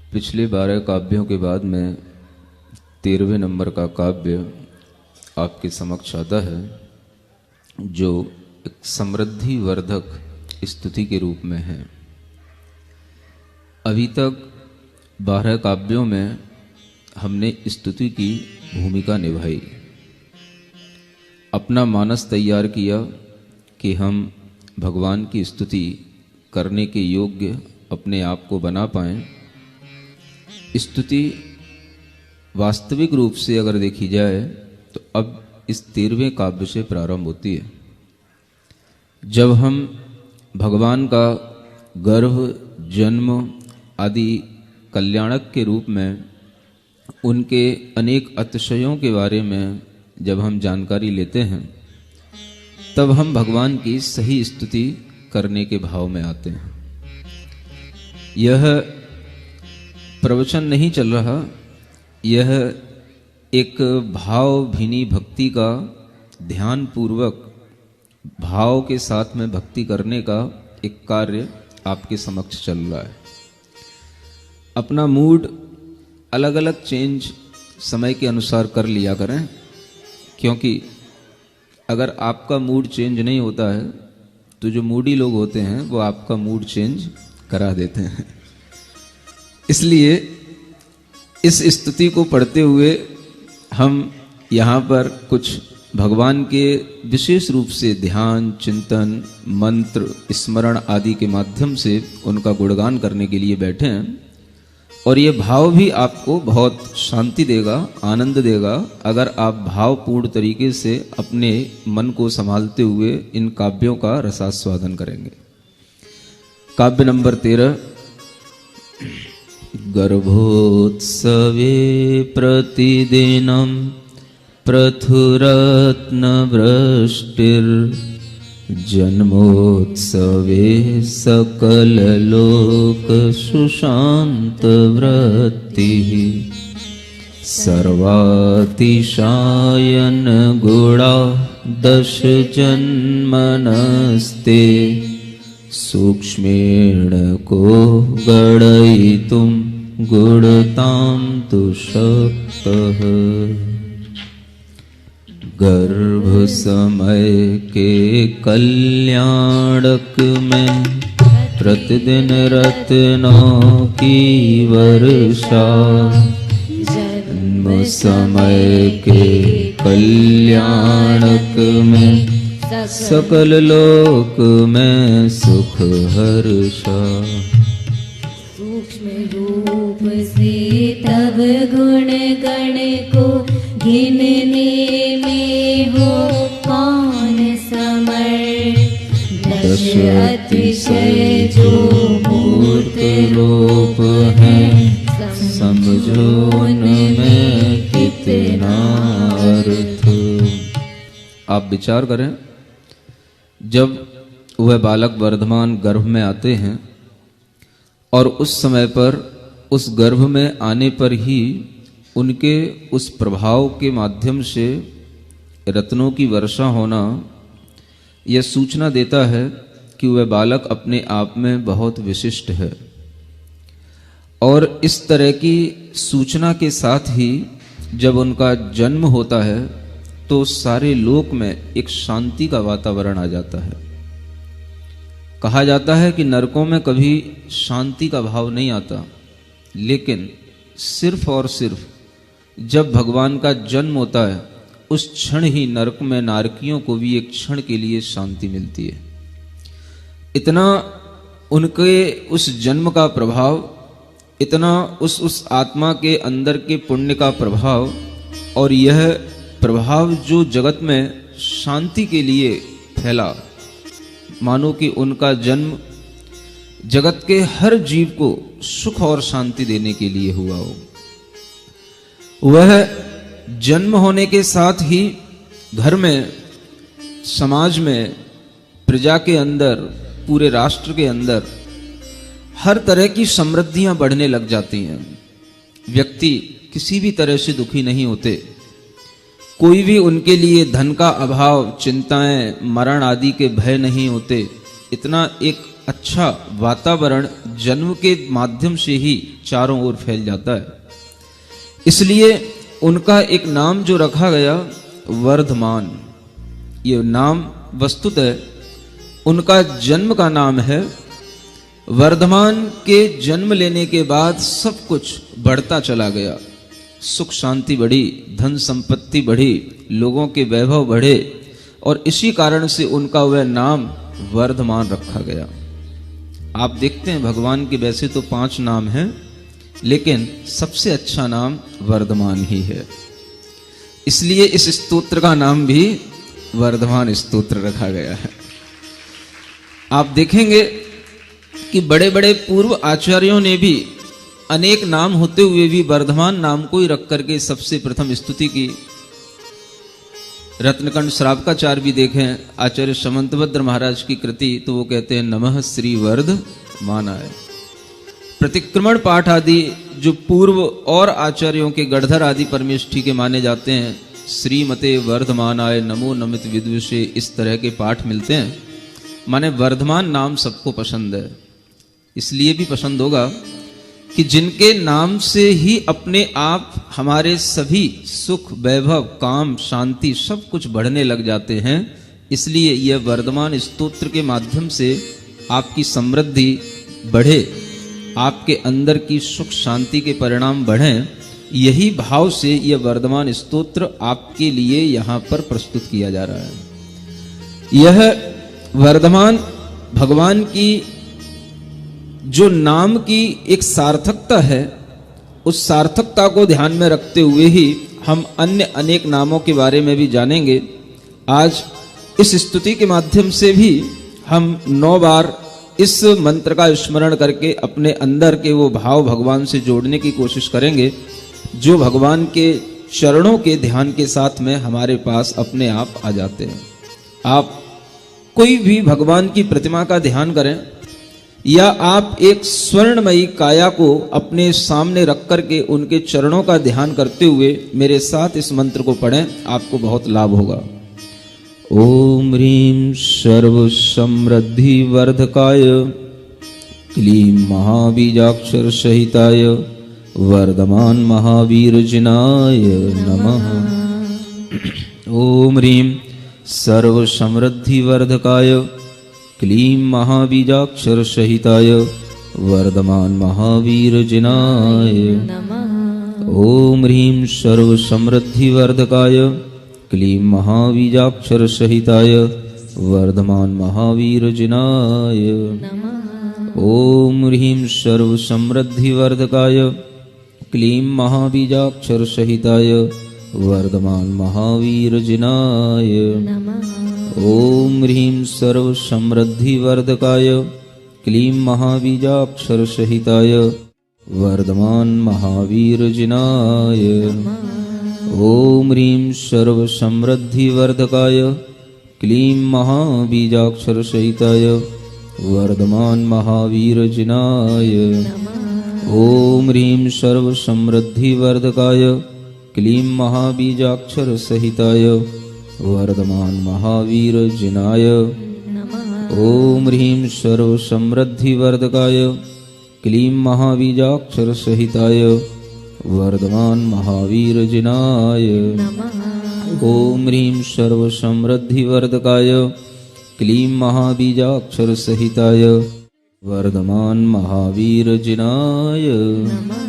पिछले 12 काव्यों के बाद में 13वें नंबर का काव्य आपके समक्ष आता है, जो एक समृद्धि वर्धक स्तुति के रूप में है। अभी तक 12 काव्यों में हमने स्तुति की भूमिका निभाई, अपना मानस तैयार किया कि हम भगवान की स्तुति करने के योग्य अपने आप को बना पाएं। स्तुति वास्तविक रूप से अगर देखी जाए तो अब इस 13वें काव्य से प्रारंभ होती है, जब हम भगवान का गर्भ, जन्म आदि कल्याणक के रूप में उनके अनेक अतिशयों के बारे में जब हम जानकारी लेते हैं, तब हम भगवान की सही स्तुति करने के भाव में आते हैं। यह प्रवचन नहीं चल रहा, यह एक भावभीनी भक्ति का, ध्यान पूर्वक भाव के साथ में भक्ति करने का एक कार्य आपके समक्ष चल रहा है। अपना मूड अलग अलग चेंज समय के अनुसार कर लिया करें, क्योंकि अगर आपका मूड चेंज नहीं होता है तो जो मूडी लोग होते हैं वो आपका मूड चेंज करा देते हैं। इसलिए इस स्तुति को पढ़ते हुए हम यहाँ पर कुछ भगवान के विशेष रूप से ध्यान, चिंतन, मंत्र, स्मरण आदि के माध्यम से उनका गुणगान करने के लिए बैठे हैं। और ये भाव भी आपको बहुत शांति देगा, आनंद देगा, अगर आप भावपूर्ण तरीके से अपने मन को संभालते हुए इन काव्यों का रसास्वादन करेंगे। काव्य नंबर 13। गर्भोत्सवे प्रतिदिनं प्रथुरत्नवृष्टिर्जन्मोत्सवे सकललोकसुशान्तवृत्तिः सर्वातिशायन गुणा 10 जन्मनस्ते सूक्ष्मेण को गणयितुं गुणतां तु शक्तः। गर्भ समय के कल्याणक में प्रतिदिन रत्नों की वर्षा, जन्म समय के कल्याणक में सकल लोक में सुख हर्षा। सूक्ष्म रूप से तब गुण गण को गिनने में हो कौन समर्थ। 10 अतिशय जो मूर्त रूप हैं, समझो उनमें कितना अर्थ। आप विचार करें, जब वह बालक वर्धमान गर्भ में आते हैं और उस समय पर, उस गर्भ में आने पर ही उनके उस प्रभाव के माध्यम से रत्नों की वर्षा होना यह सूचना देता है कि वह बालक अपने आप में बहुत विशिष्ट है। और इस तरह की सूचना के साथ ही जब उनका जन्म होता है तो सारे लोक में एक शांति का वातावरण आ जाता है। कहा जाता है कि नरकों में कभी शांति का भाव नहीं आता, लेकिन सिर्फ और सिर्फ जब भगवान का जन्म होता है उस क्षण ही नरक में नारकियों को भी एक क्षण के लिए शांति मिलती है। इतना उनके उस जन्म का प्रभाव, इतना उस आत्मा के अंदर के पुण्य का प्रभाव, और यह प्रभाव जो जगत में शांति के लिए फैला, मानो कि उनका जन्म जगत के हर जीव को सुख और शांति देने के लिए हुआ हो। वह जन्म होने के साथ ही घर में, समाज में, प्रजा के अंदर, पूरे राष्ट्र के अंदर हर तरह की समृद्धियां बढ़ने लग जाती हैं। व्यक्ति किसी भी तरह से दुखी नहीं होते, कोई भी उनके लिए धन का अभाव, चिंताएं, मरण आदि के भय नहीं होते। इतना एक अच्छा वातावरण जन्म के माध्यम से ही चारों ओर फैल जाता है। इसलिए उनका एक नाम जो रखा गया वर्धमान, ये नाम वस्तुतः उनका जन्म का नाम है। वर्धमान के जन्म लेने के बाद सब कुछ बढ़ता चला गया, सुख शांति बढ़ी, धन संपत्ति बढ़ी, लोगों के वैभव बढ़े, और इसी कारण से उनका वह नाम वर्धमान रखा गया। आप देखते हैं भगवान के वैसे तो 5 नाम हैं, लेकिन सबसे अच्छा नाम वर्धमान ही है। इसलिए इस स्तोत्र का नाम भी वर्धमान स्तोत्र रखा गया है। आप देखेंगे कि बड़े बड़े पूर्व आचार्यों ने भी अनेक नाम होते हुए भी वर्धमान नाम को ही रख करके सबसे प्रथम स्तुति की। रत्नकंड श्रावकाचार्य भी देखें आचार्य समंतभद्र महाराज की कृति, तो वो कहते हैं नमः श्री वर्धमानाय। प्रतिक्रमण पाठ आदि जो पूर्व और आचार्यों के गढ़धर आदि परमेष्ठी के माने जाते हैं, श्रीमते वर्धमानाय नमो नमित विद्विषे, इस तरह के पाठ मिलते हैं। माने वर्धमान नाम सबको पसंद है। इसलिए भी पसंद होगा कि जिनके नाम से ही अपने आप हमारे सभी सुख वैभव काम शांति सब कुछ बढ़ने लग जाते हैं। इसलिए यह वर्धमान स्तोत्र के माध्यम से आपकी समृद्धि बढ़े, आपके अंदर की सुख शांति के परिणाम बढ़ें, यही भाव से यह वर्धमान स्तोत्र आपके लिए यहाँ पर प्रस्तुत किया जा रहा है। यह वर्धमान भगवान की जो नाम की एक सार्थकता है, उस सार्थकता को ध्यान में रखते हुए ही हम अन्य अनेक नामों के बारे में भी जानेंगे। आज इस स्तुति के माध्यम से भी हम 9 बार इस मंत्र का स्मरण करके अपने अंदर के वो भाव भगवान से जोड़ने की कोशिश करेंगे, जो भगवान के चरणों के ध्यान के साथ में हमारे पास अपने आप आ जाते हैं। आप कोई भी भगवान की प्रतिमा का ध्यान करें, या आप एक स्वर्णमयी काया को अपने सामने रख करके उनके चरणों का ध्यान करते हुए मेरे साथ इस मंत्र को पढ़ें, आपको बहुत लाभ होगा। ओम ह्रीं सर्व समृद्धि वर्धकाय क्लीं महाबीजाक्षर सहिताय वर्धमान महावीर जिनाय नमः। ओम ह्रीं सर्व समृद्धि वर्धकाय क्लीं महाबीजाक्षर सहिताय वर्धमान महावीर जिनाय नमः। ओम ह्रीं सर्व समृद्धि वर्धकाय क्लीं महाबीजाक्षर सहिताय वर्धमान महावीर जिनाय नमः। ओम ह्रीं सर्व समृद्धि वर्धकाय क्लीं महाबीजाक्षर सहिताय वर्धमान महावीर जिनाय नमः। ओम ह्रीं सर्व समृद्धि वर्धकाय क्लीं महाबीजाक्षर सहिताय वर्धमान महावीर जिनाय नमः। ओम ह्रीं सर्व समृद्धि वर्धकाय क्लीं महाबीजाक्षर सहिताय वर्धमान महावीर जिनाय नमः। ओम ह्रीं सर्व समृद्धि वर्धकाय क्लीं महाबीजाक्षर सहिताय वर्धमान महावीर जिनाय नमः। ओम ह्रीं सर्व समृद्धि वर्धकाय क्लीं महाबीजाक्षर सहिताय वर्धमान महावीर जिनाय नमः। ओम ह्रीं सर्व समृद्धि वर्धकाय क्लीं महाबीजाक्षर सहिताय वर्धमान महावीर जिनाय नमः।